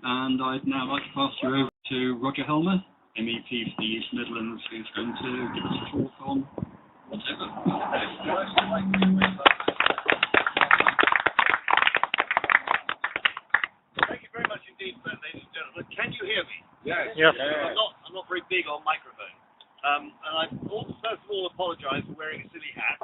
and I'd now like to pass you over to Roger Helmer, MEP for the East Midlands, who's going to give us a talk on whatever. Thank you very much indeed, ladies and gentlemen. Can you hear me? Yes. Yes. I'm not very big on microphone. And I first of all apologise for wearing a silly hat.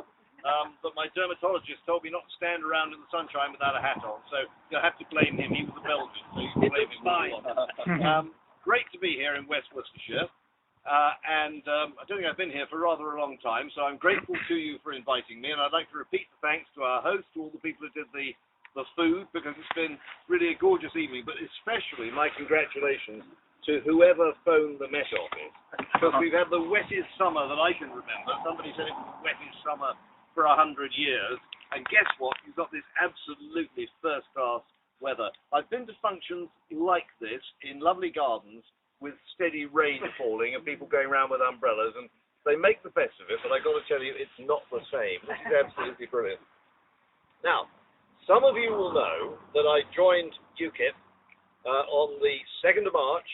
But my dermatologist told me not to stand around in the sunshine without a hat on, so you'll have to blame him. He was a Belgian, so you can blame him. Fine. Great to be here in West Worcestershire, and I don't think I've been here for rather a long time, so I'm grateful to you for inviting me, and I'd like to repeat the thanks to our host, to all the people who did the food, because it's been really a gorgeous evening, but especially my congratulations to whoever phoned the Met Office, because we've had the wettest summer that I can remember. Somebody said it was the wettest summer for 100 years, and guess what? You've got this absolutely first-class weather. I've been to functions like this in lovely gardens with steady rain falling and people going around with umbrellas, and they make the best of it, but I've got to tell you, it's not the same. This is absolutely brilliant. Now, some of you will know that I joined UKIP on the 2nd of March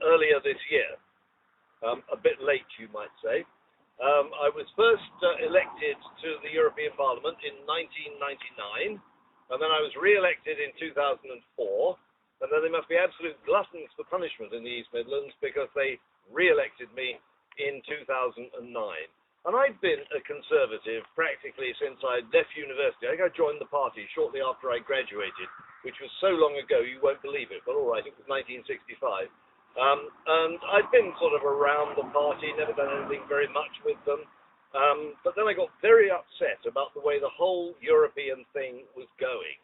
earlier this year. A bit late, you might say. I was first elected to the European Parliament in 1999, and then I was re-elected in 2004, and then they must be absolute gluttons for punishment in the East Midlands because they re-elected me in 2009. And I've been a Conservative practically since I left university. I think I joined the party shortly after I graduated, which was so long ago you won't believe it, but all right, it was 1965. And I've been sort of around the party, never done anything very much with them. But then I got very upset about the way the whole European thing was going.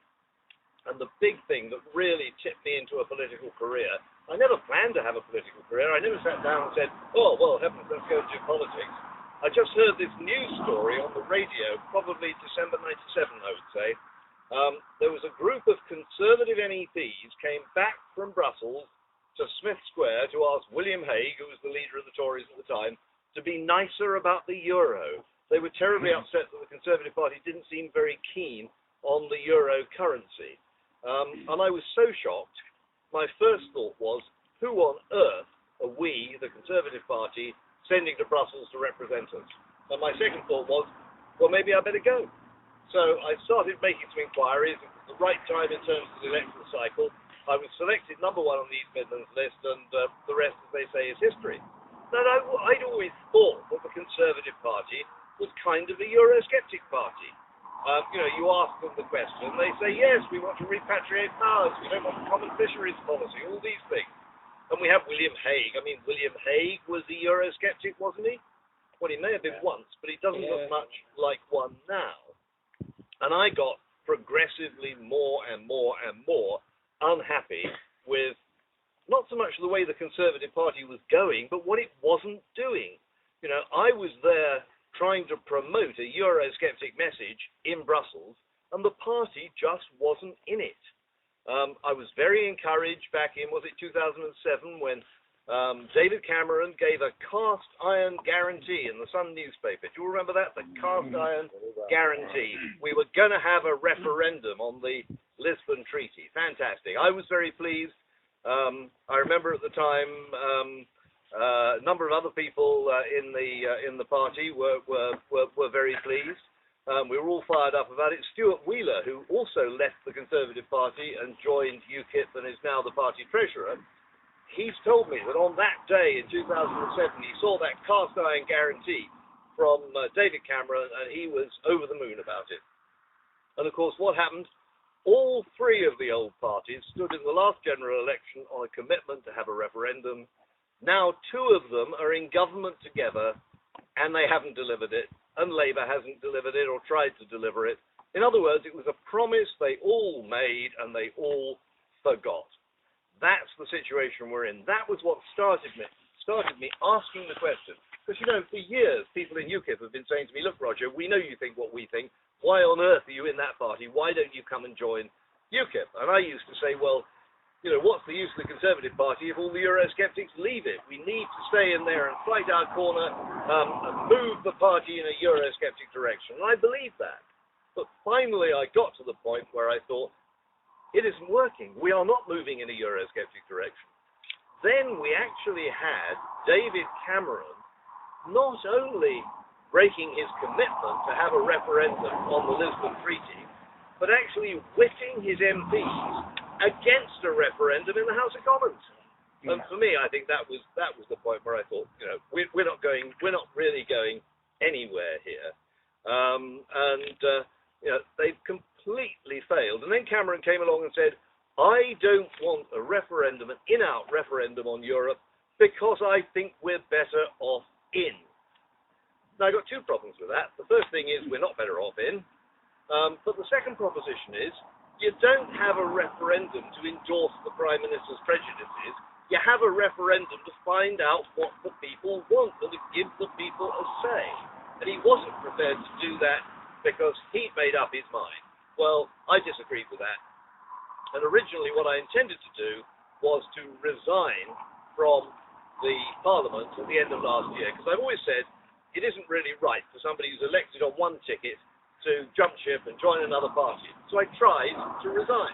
And the big thing that really tipped me into a political career, I never planned to have a political career. I never sat down and said, oh, well, heavens, let's go and do politics. I just heard this news story on the radio, probably December 97, I would say. There was a group of Conservative MEPs came back from Brussels to Smith Square to ask William Hague, who was the leader of the Tories at the time, to be nicer about the euro. They were terribly upset that the Conservative Party didn't seem very keen on the euro currency. And I was so shocked, my first thought was, who on earth are we, the Conservative Party, sending to Brussels to represent us? And my second thought was, well, maybe I better go. So I started making some inquiries. It was the right time in terms of the electoral cycle. I was selected number 1 on the East Midlands list, and the rest, as they say, is history. Now, I'd always thought that the Conservative Party was kind of a Eurosceptic party. You ask them the question, they say, yes, we want to repatriate powers, we don't want a common fisheries policy, all these things. And we have William Hague. I mean, William Hague was a Eurosceptic, wasn't he? Well, he may have been once, but he doesn't look much like one now. And I got progressively more and more and more unhappy with not so much the way the Conservative Party was going, but what it wasn't doing. I was there trying to promote a Eurosceptic message in Brussels, and the party just wasn't in it. I was very encouraged back in, was it 2007, when David Cameron gave a cast iron guarantee in the Sun newspaper. Do you remember that? The cast iron guarantee. We were going to have a referendum on the Lisbon Treaty. Fantastic. I was very pleased. I remember at the time a number of other people in the party were very pleased. We were all fired up about it. Stuart Wheeler, who also left the Conservative Party and joined UKIP and is now the party treasurer, he's told me that on that day in 2007 he saw that cast iron guarantee from David Cameron and he was over the moon about it. And of course, what happened? All 3 of the old parties stood in the last general election on a commitment to have a referendum. Now 2 of them are in government together and they haven't delivered it, and Labour hasn't delivered it or tried to deliver it. In other words, it was a promise they all made and they all forgot. That's the situation we're in. That was what started me asking the question. Because, for years, people in UKIP have been saying to me, look, Roger, we know you think what we think. Why on earth are you in that party? Why don't you come and join UKIP? And I used to say, well, what's the use of the Conservative Party if all the Eurosceptics leave it? We need to stay in there and fight our corner and move the party in a Eurosceptic direction. And I believe that. But finally, I got to the point where I thought, it isn't working. We are not moving in a Eurosceptic direction. Then we actually had David Cameron not only breaking his commitment to have a referendum on the Lisbon Treaty, but actually whipping his MPs against a referendum in the House of Commons. And for me, I think that was the point where I thought, we're not really going anywhere here. They've completely failed. And then Cameron came along and said, I don't want a referendum, an in-out referendum on Europe, because I think we're better off in. Now, I've got two problems with that. The first thing is we're not better off in. But the second proposition is you don't have a referendum to endorse the Prime Minister's prejudices. You have a referendum to find out what the people want and to give the people a say. And he wasn't prepared to do that because he'd made up his mind. Well, I disagreed with that. And originally what I intended to do was to resign from the Parliament at the end of last year, because I've always said it isn't really right for somebody who's elected on one ticket to jump ship and join another party. So I tried to resign.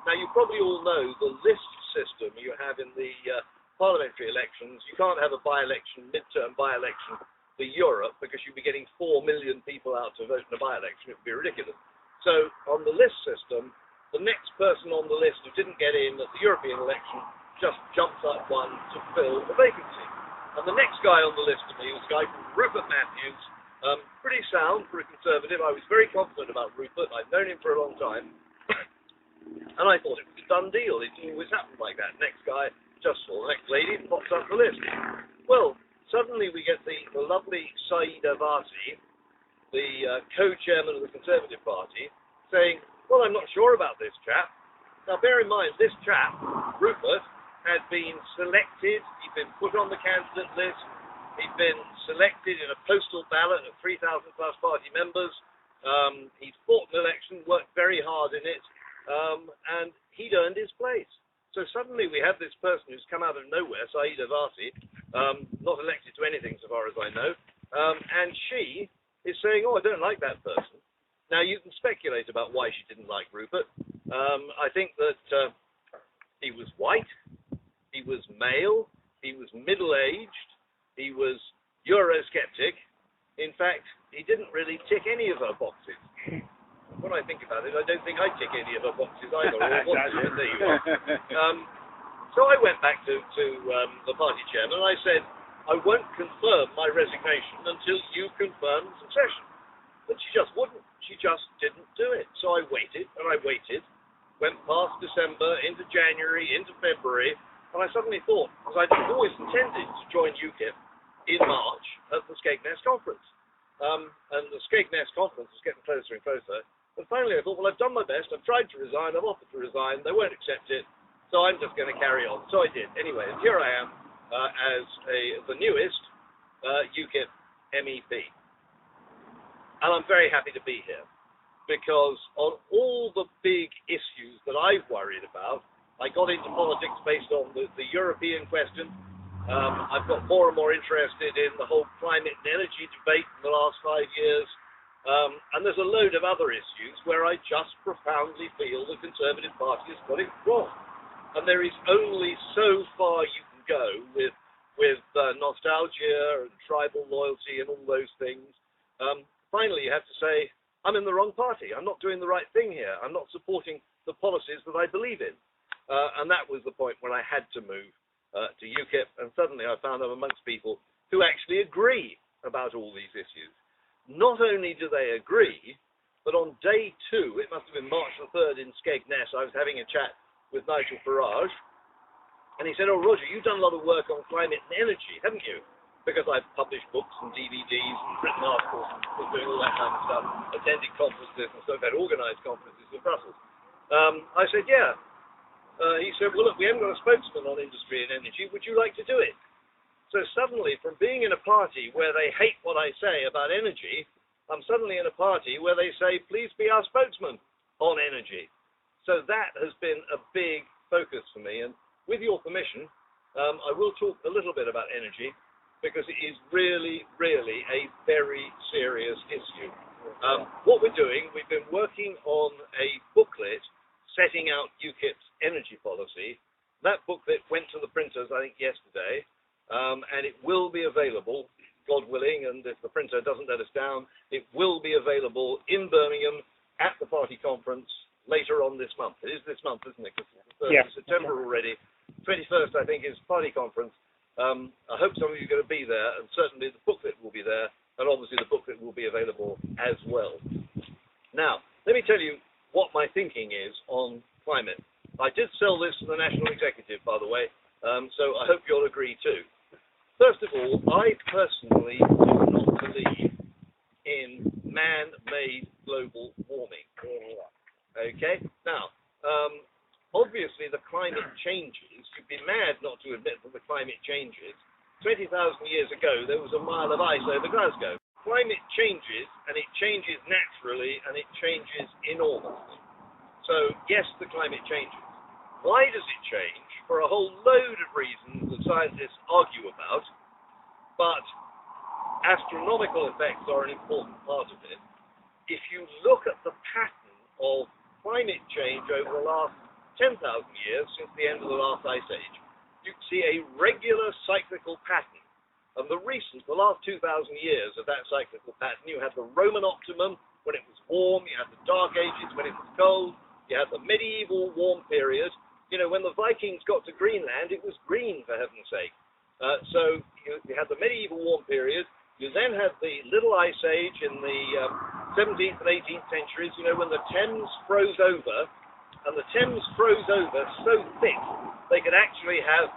Now, you probably all know the list system you have in the parliamentary elections. You can't have a by-election, midterm by-election for Europe, because you'd be getting 4 million people out to vote in a by-election. It would be ridiculous. So on the list system, the next person on the list who didn't get in at the European election just jumps up one to fill the vacancy. And the next guy on the list to me was a guy called Rupert Matthews, pretty sound for a Conservative. I was very confident about Rupert. I've known him for a long time. And I thought it was a done deal. It always happened like that. Next guy just saw the next lady pops up the list. Well, suddenly we get the lovely Saida Vasi, the co-chairman of the Conservative Party, saying, well, I'm not sure about this chap. Now, bear in mind, this chap, Rupert, had been selected. He'd been put on the candidate list. He'd been selected in a postal ballot of 3,000 plus party members. He'd fought an election, worked very hard in it, and he'd earned his place. So suddenly we have this person who's come out of nowhere, Saida Vasi, not elected to anything so far as I know, and she is saying, oh, I don't like that person. Now, you can speculate about why she didn't like Rupert. I think that he was white, he was male, he was middle-aged, he was Eurosceptic. In fact, he didn't really tick any of her boxes. When I think about it, I don't think I tick any of her boxes either. But there you are. So I went back to the party chairman and I said, I won't confirm my resignation until you confirm succession. But she just wouldn't. She just didn't do it. So I waited and I waited, went past December, into January, into February, and I suddenly thought, because I'd always intended to join UKIP in March at the Skegness conference. And the Skegness conference was getting closer and closer. And finally I thought, well, I've done my best. I've tried to resign. I've offered to resign. They won't accept it. So I'm just going to carry on. So I did. Anyway, and here I am as the newest UKIP MEP. And I'm very happy to be here, because on all the big issues that I've worried about, I got into politics based on the European question. I've got more and more interested in the whole climate and energy debate in the last 5 years. And there's a load of other issues where I just profoundly feel the Conservative Party has got it wrong. And there is only so far you can go with nostalgia and tribal loyalty and all those things. Finally, you have to say, I'm in the wrong party. I'm not doing the right thing here. I'm not supporting the policies that I believe in. And that was the point when I had to move to UKIP. And suddenly I found I'm amongst people who actually agree about all these issues. Not only do they agree, but on day 2, it must have been March the 3rd in Skegness, I was having a chat with Nigel Farage. And he said, oh, Roger, you've done a lot of work on climate and energy, haven't you? Because I've published books and DVDs and written articles and been doing all that kind of stuff, attending conferences and so I've had organised conferences in Brussels. I said, yeah. He said, well, look, we haven't got a spokesman on industry and energy. Would you like to do it? So suddenly, from being in a party where they hate what I say about energy, I'm suddenly in a party where they say, please be our spokesman on energy. So that has been a big focus for me. And with your permission, I will talk a little bit about energy, because it is really, really a very serious issue. What we're doing, we've been working on a booklet setting out UKIP's energy policy. That booklet went to the printers, I think, yesterday, and it will be available, God willing, and if the printer doesn't let us down, it will be available in Birmingham at the party conference later on this month. It is this month, isn't it? Because it's the 1st of September already. 21st, I think, is party conference. I hope some of you are going to be there, and certainly the booklet will be there, and obviously the booklet will be available as well. Now, let me tell you what my thinking is on climate. I did sell this to the National Executive, by the way, so I hope you'll agree too. First of all, I personally do not believe in man-made global warming. Okay? Now, obviously the climate changes. You'd be mad not to admit that the climate changes. 20,000 years ago, there was a mile of ice over Glasgow. Climate changes, and it changes naturally, and it changes enormously. So, yes, the climate changes. Why does it change? For a whole load of reasons that scientists argue about, but astronomical effects are an important part of it. If you look at the pattern of climate change over the last 10,000 years, since the end of the last ice age, you can see a regular cyclical pattern. And the last 2,000 years of that cyclical pattern, you had the Roman optimum when it was warm, you had the Dark Ages when it was cold, you had the medieval warm period. You know, when the Vikings got to Greenland, it was green, for heaven's sake. So you had the medieval warm period. You then had the Little Ice Age in the 17th and 18th centuries, you know, when the Thames froze over, and the Thames froze over so thick they could actually have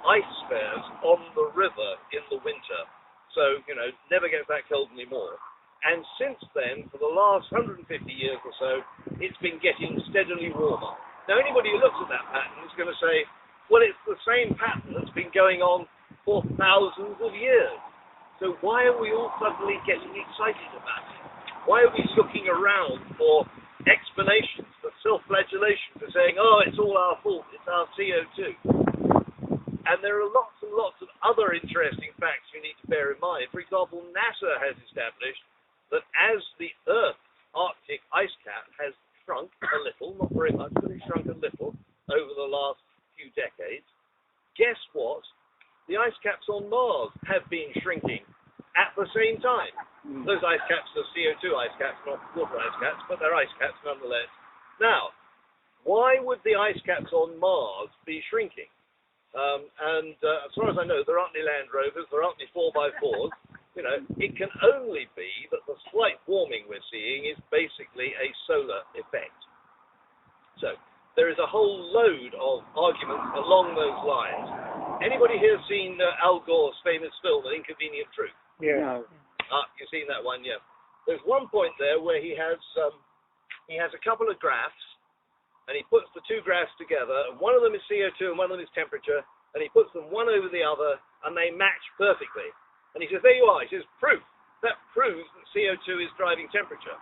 ice fairs on the river in the winter. So, you know, never gets that cold anymore. And since then, for the last 150 years or so, it's been getting steadily warmer. Now, anybody who looks at that pattern is going to say, well, it's the same pattern that's been going on for thousands of years. So why are we all suddenly getting excited about it? Why are we looking around for explanations, for self-flagellation, for saying, oh, it's all our fault, it's our CO2? And there are lots and lots of other interesting facts you need to bear in mind. For example, NASA has established that as the Earth's Arctic ice cap has shrunk a little, not very much, but it's shrunk a little over the last few decades, guess what? The ice caps on Mars have been shrinking at the same time. Those ice caps are CO2 ice caps, not water ice caps, but they're ice caps nonetheless. Now, why would the ice caps on Mars be shrinking? As far as I know, there aren't any Land Rovers, there aren't any 4x4s. You know, it can only be that the slight warming we're seeing is basically a solar effect. So, there is a whole load of arguments along those lines. Anybody here seen Al Gore's famous film, An Inconvenient Truth? Yeah. You've seen that one, yeah. There's one point there where he has a couple of graphs, and he puts the two graphs together, and one of them is CO2 and one of them is temperature, and he puts them one over the other, and they match perfectly. And he says, there you are. He says, proof. That proves that CO2 is driving temperature.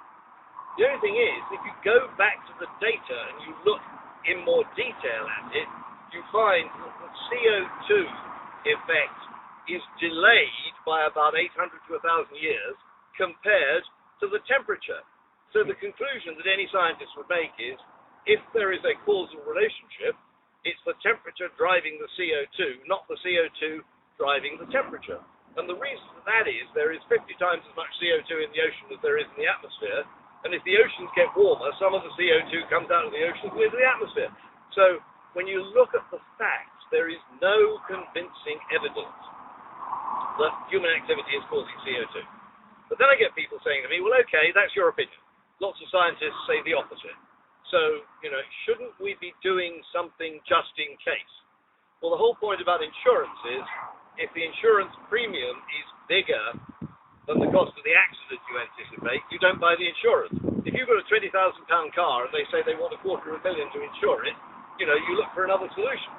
The only thing is, if you go back to the data and you look in more detail at it, you find that the CO2 effect is delayed by about 800 to 1,000 years compared to the temperature. So the conclusion that any scientist would make is, if there is a causal relationship, it's the temperature driving the CO2, not the CO2 driving the temperature. And the reason for that is there is 50 times as much CO2 in the ocean as there is in the atmosphere. And if the oceans get warmer, some of the CO2 comes out of the oceans into the atmosphere. So when you look at the facts, there is no convincing evidence that human activity is causing CO2. But then I get people saying to me, well, okay, that's your opinion. Lots of scientists say the opposite. So, you know, shouldn't we be doing something just in case? Well, the whole point about insurance is, if the insurance premium is bigger than the cost of the accident you anticipate, you don't buy the insurance. If you've got a £20,000 car and they say they want $250,000 to insure it, you know, you look for another solution.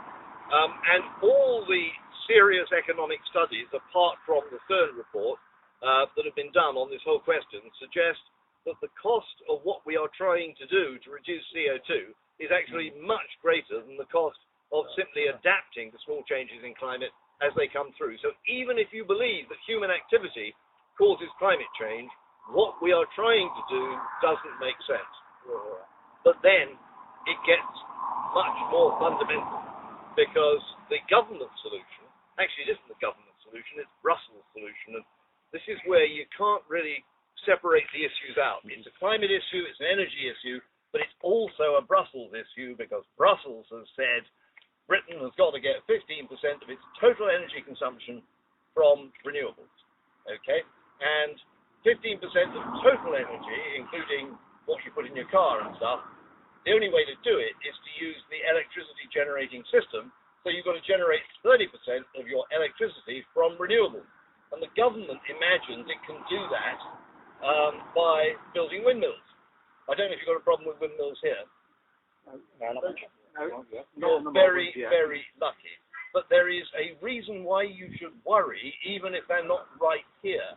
And all the serious economic studies, apart from the third report that have been done on this whole question, suggest that the cost of what we are trying to do to reduce CO2 is actually much greater than the cost of simply adapting to small changes in climate as they come through. So even if you believe that human activity causes climate change, what we are trying to do doesn't make sense. But then, it gets much more fundamental, because the government solution, actually it isn't the government solution, it's Brussels' solution, and this is where you can't really separate the issues out. It's a climate issue, it's an energy issue, but it's also a Brussels issue, because Brussels has said Britain has got to get 15% of its total energy consumption from renewables, okay? And 15% of total energy, including what you put in your car and stuff, the only way to do it is to use the electricity generating system, so you've got to generate 30% of your electricity from renewables. And the government imagines it can do that by building windmills. I don't know if you've got a problem with windmills here. You're very, very lucky. But there is a reason why you should worry, even if they're not right here,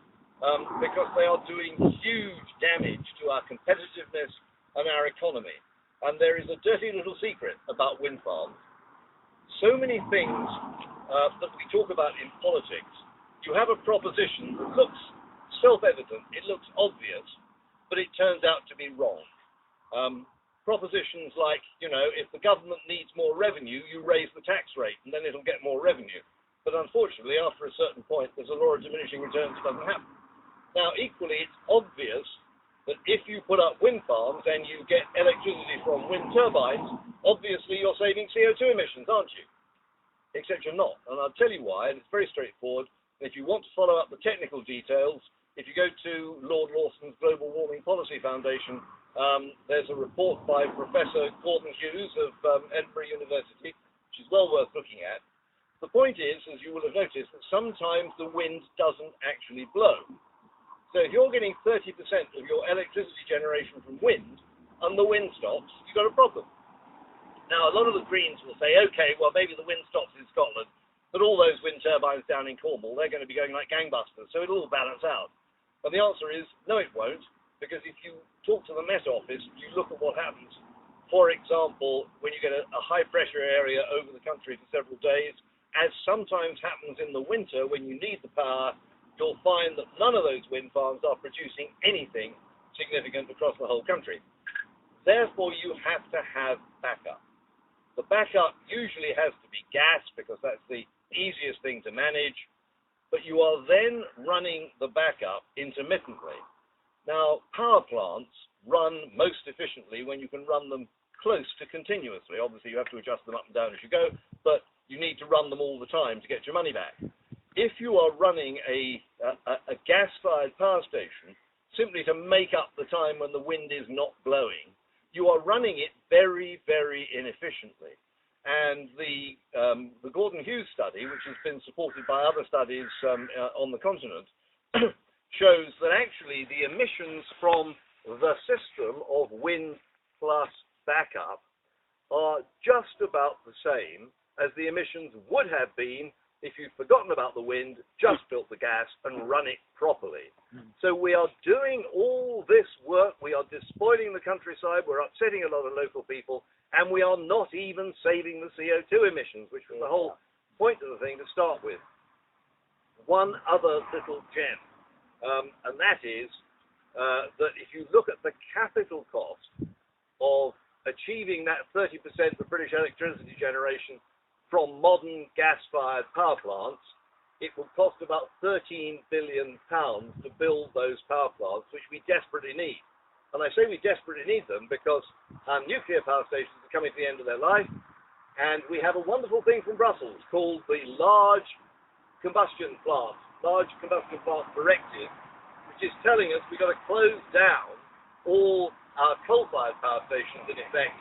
because they are doing huge damage to our competitiveness and our economy. And there is a dirty little secret about wind farms. So many things that we talk about in politics, you have a proposition that looks self-evident, it looks obvious, but it turns out to be wrong. Propositions like, you know, if the government needs more revenue, you raise the tax rate and then it'll get more revenue. But unfortunately, after a certain point, there's a law of diminishing returns that doesn't happen. Now, equally, it's obvious that if you put up wind farms and you get electricity from wind turbines, obviously you're saving CO2 emissions, aren't you? Except you're not. And I'll tell you why, and it's very straightforward. If you want to follow up the technical details, if you go to Lord Lawson's Global Warming Policy Foundation, there's a report by Professor Gordon Hughes of Edinburgh University, which is well worth looking at. The point is, as you will have noticed, that sometimes the wind doesn't actually blow. So if you're getting 30% of your electricity generation from wind, and the wind stops, you've got a problem. Now, a lot of the Greens will say, okay, well, maybe the wind stops in Scotland, but all those wind turbines down in Cornwall, they're going to be going like gangbusters, so it'll all balance out. And the answer is, no, it won't, because if you talk to the Met Office, you look at what happens. For example, when you get a high-pressure area over the country for several days, as sometimes happens in the winter when you need the power, you'll find that none of those wind farms are producing anything significant across the whole country. Therefore, you have to have backup. The backup usually has to be gas, because that's the easiest thing to manage, but you are then running the backup intermittently. Now, power plants run most efficiently when you can run them close to continuously. Obviously, you have to adjust them up and down as you go, but you need to run them all the time to get your money back. If you are running a gas-fired power station simply to make up the time when the wind is not blowing, you are running it very, very inefficiently. And the Gordon Hughes study, which has been supported by other studies on the continent, shows that actually the emissions from the system of wind plus backup are just about the same as the emissions would have been if you'd forgotten about the wind, just built the gas and run it properly. So we are doing all this work, we are despoiling the countryside, we're upsetting a lot of local people, and we are not even saving the CO2 emissions, which was the whole point of the thing to start with. One other little gem, and that is that if you look at the capital cost of achieving that 30% of British electricity generation from modern gas-fired power plants, it will cost about £13 billion to build those power plants, which we desperately need. And I say we desperately need them because our nuclear power stations are coming to the end of their life, and we have a wonderful thing from Brussels called the Large Combustion Plant Directive, which is telling us we've got to close down all our coal-fired power stations, in effect,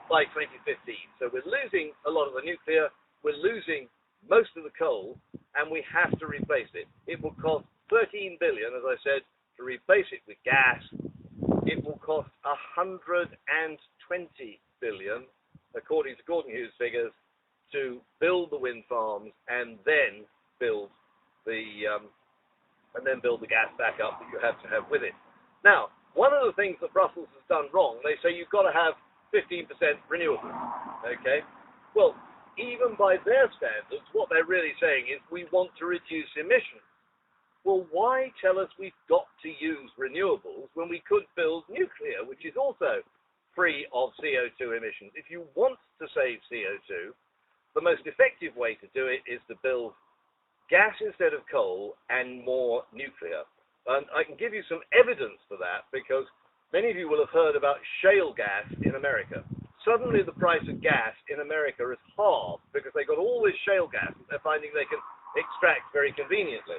by 2015. So we're losing a lot of the nuclear, we're losing most of the coal, and we have to replace it. It will cost $13 billion, as I said, to replace it with gas. It will cost $120 billion, according to Gordon Hughes figures, to build the wind farms and then build the gas backup that you have to have with it. Now, one of the things that Brussels has done wrong, they say you've got to have 15% renewable, okay? Well, even by their standards, what they're really saying is we want to reduce emissions. Well, why tell us we've got to use renewables when we could build nuclear, which is also free of CO2 emissions. If you want to save CO2, the most effective way to do it is to build gas instead of coal and more nuclear. And I can give you some evidence for that because many of you will have heard about shale gas in America. Suddenly the price of gas in America is halved because they got all this shale gas that they're finding they can extract very conveniently.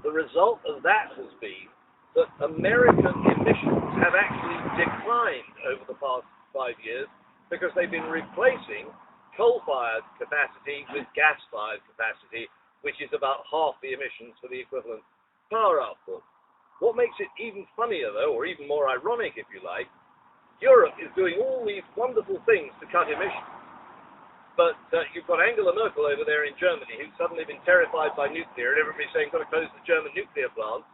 The result of that has been that American emissions have actually declined over the past 5 years because they've been replacing coal-fired capacity with gas-fired capacity, which is about half the emissions for the equivalent power output. What makes it even funnier, though, or even more ironic, if you like, Europe is doing all these wonderful things to cut emissions. But you've got Angela Merkel over there in Germany, who's suddenly been terrified by nuclear, and everybody's saying, got to close the German nuclear plants.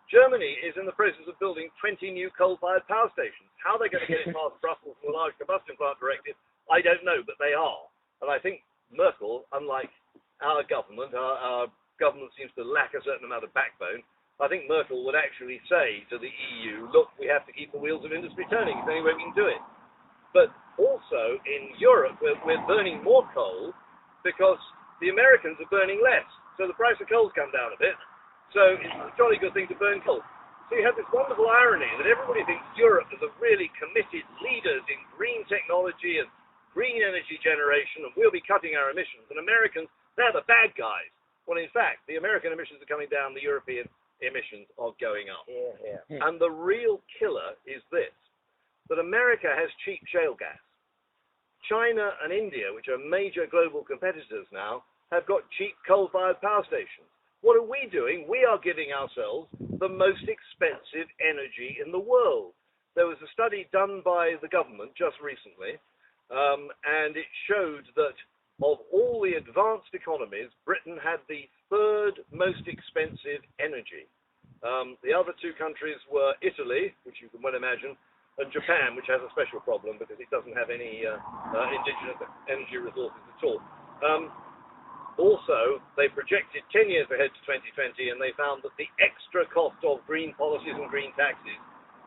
Germany is in the process of building 20 new coal-fired power stations. How they're going to get it past Brussels from the large combustion plant directive, I don't know, but they are. And I think Merkel, unlike our government seems to lack a certain amount of backbone. I think Merkel would actually say to the EU, look, we have to keep the wheels of industry turning. It's the only way we can do it. But also in Europe, we're burning more coal because the Americans are burning less. So the price of coal's come down a bit. So it's a jolly good thing to burn coal. So you have this wonderful irony that everybody thinks Europe is a really committed leaders in green technology and green energy generation, and we'll be cutting our emissions. And Americans, they're the bad guys. Well, in fact, the American emissions are coming down, the European emissions are going up. Yeah. And the real killer is this, that America has cheap shale gas. China and India, which are major global competitors now, have got cheap coal-fired power stations. What are we doing? We are giving ourselves the most expensive energy in the world. There was a study done by the government just recently, and it showed that of all the advanced economies, Britain had the third most expensive energy. The other two countries were Italy, which you can well imagine, and Japan, which has a special problem because it doesn't have any indigenous energy resources at all. Also, they projected 10 years ahead to 2020, and they found that the extra cost of green policies and green taxes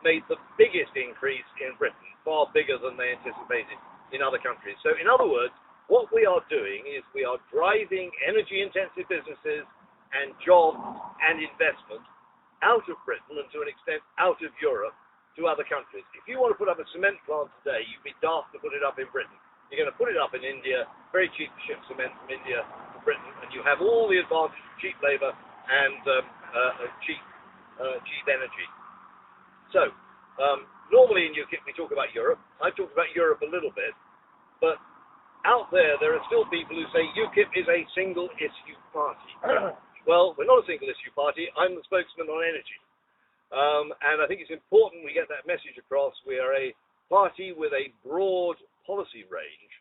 made the biggest increase in Britain, far bigger than they anticipated in other countries. So in other words, what we are doing is we are driving energy-intensive businesses and jobs and investment out of Britain and to an extent out of Europe to other countries. If you want to put up a cement plant today, you'd be daft to put it up in Britain. You're going to put it up in India, very cheap to ship cement from India to Britain, and you have all the advantage of cheap labour and cheap energy. So, normally in UKIP we talk about Europe. I've talked about Europe a little bit, but out there are still people who say UKIP is a single-issue party. Well, we're not a single-issue party. I'm the spokesman on energy. And I think it's important we get that message across. We are a party with a broad policy range,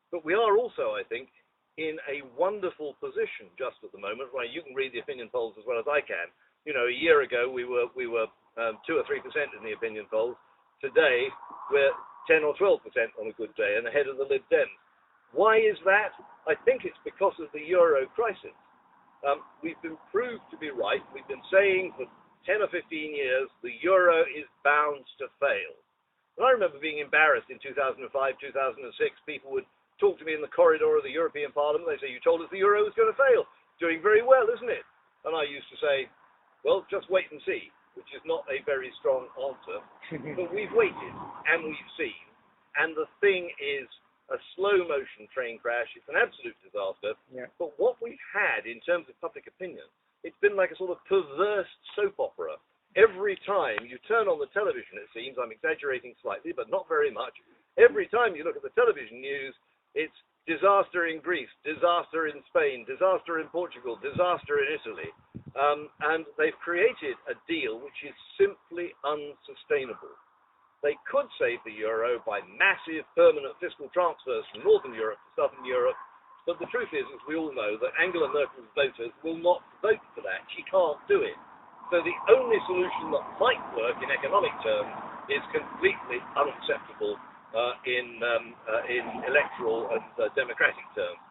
but we are also, I think, in a wonderful position just at the moment. Right, you can read the opinion polls as well as I can. You know, a year ago we were 2 or 3% in the opinion polls. Today we're 10 or 12% on a good day and ahead of the Lib Dems. Why is that? I think it's because of the euro crisis. We've been proved to be right. We've been saying for 10 or 15 years the euro is bound to fail. And I remember being embarrassed in 2005, 2006. People would talk to me in the corridor of the European Parliament. They say, you told us the euro was going to fail. Doing very well, isn't it? And I used to say, well, just wait and see, which is not a very strong answer. But we've waited and we've seen. And the thing is a slow-motion train crash. It's an absolute disaster. Yeah. But what we've had in terms of public opinion, it's been like a sort of perverse soap opera. Every time you turn on the television, it seems, I'm exaggerating slightly, but not very much. Every time you look at the television news, it's disaster in Greece, disaster in Spain, disaster in Portugal, disaster in Italy. And they've created a deal which is simply unsustainable. They could save the euro by massive permanent fiscal transfers from Northern Europe to Southern Europe, but the truth is, as we all know, that Angela Merkel's voters will not vote for that. She can't do it. So the only solution that might work in economic terms is completely unacceptable in electoral and democratic terms.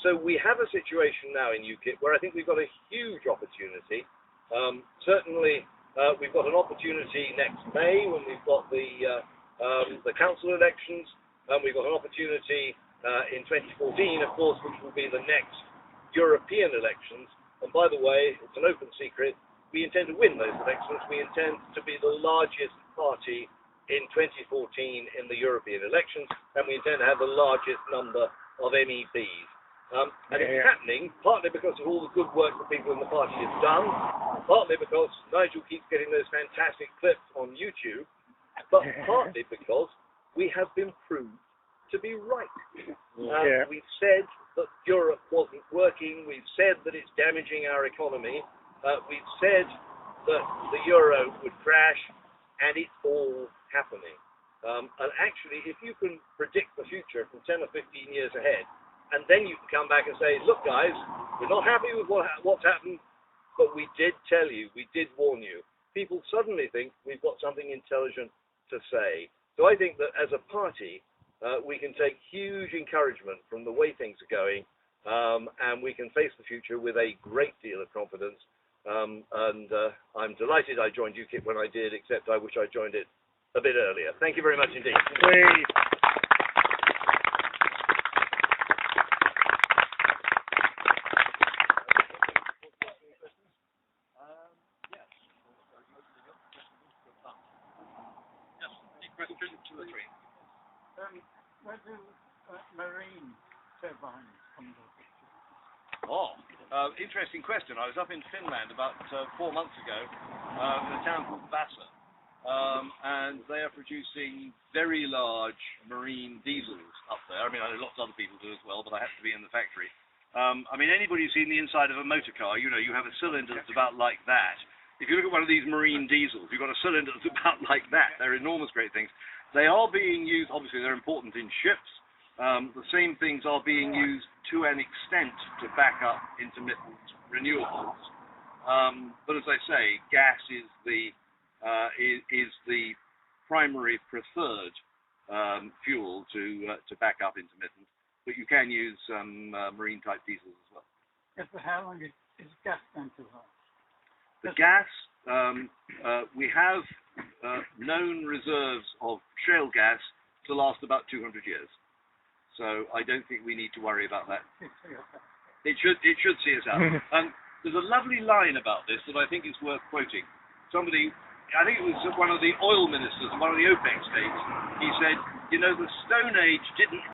So we have a situation now in UKIP where I think we've got a huge opportunity. Certainly, we've got an opportunity next May when we've got the the council elections, and we've got an opportunity in 2014, of course, which will be the next European elections. And by the way, it's an open secret, we intend to win those elections. We intend to be the largest party in 2014 in the European elections, and we intend to have the largest number of MEPs. And it's happening partly because of all the good work that people in the party have done, partly because Nigel keeps getting those fantastic clips on YouTube, but partly because we have been proved to be right. We've said that Europe wasn't working, we've said that it's damaging our economy, we've said that the euro would crash, and it's all happening. And actually, if you can predict the future from 10 or 15 years ahead, and then you can come back and say, look guys, we're not happy with what's happened, but we did tell you, we did warn you. People suddenly think we've got something intelligent to say. So I think that as a party, we can take huge encouragement from the way things are going, and we can face the future with a great deal of confidence. And I'm delighted I joined UKIP when I did, except I wish I joined it a bit earlier. Thank you very much indeed. Question 2 or 3. Where do marine turbines come into the picture? Interesting question. I was up in Finland about 4 months ago in a town called Vasa, and they are producing very large marine diesels up there. I mean, I know lots of other people do as well, but I have to be in the factory. I mean, anybody who's seen the inside of a motor car, you know, you have a cylinder that's about like that. If you look at one of these marine diesels, you've got a cylinder that's about like that. They're enormous, great things. They are being used, obviously they're important in ships. The same things are being used to an extent to back up intermittent renewables. But as I say, gas is the primary preferred fuel to back up intermittent. But you can use marine type diesels as well. Yes, but how long is gas going to last? The gas, we have known reserves of shale gas to last about 200 years. So I don't think we need to worry about that. It should see us out. There's a lovely line about this that I think is worth quoting. Somebody, I think it was one of the oil ministers of one of the OPEC states, he said, you know, the Stone Age didn't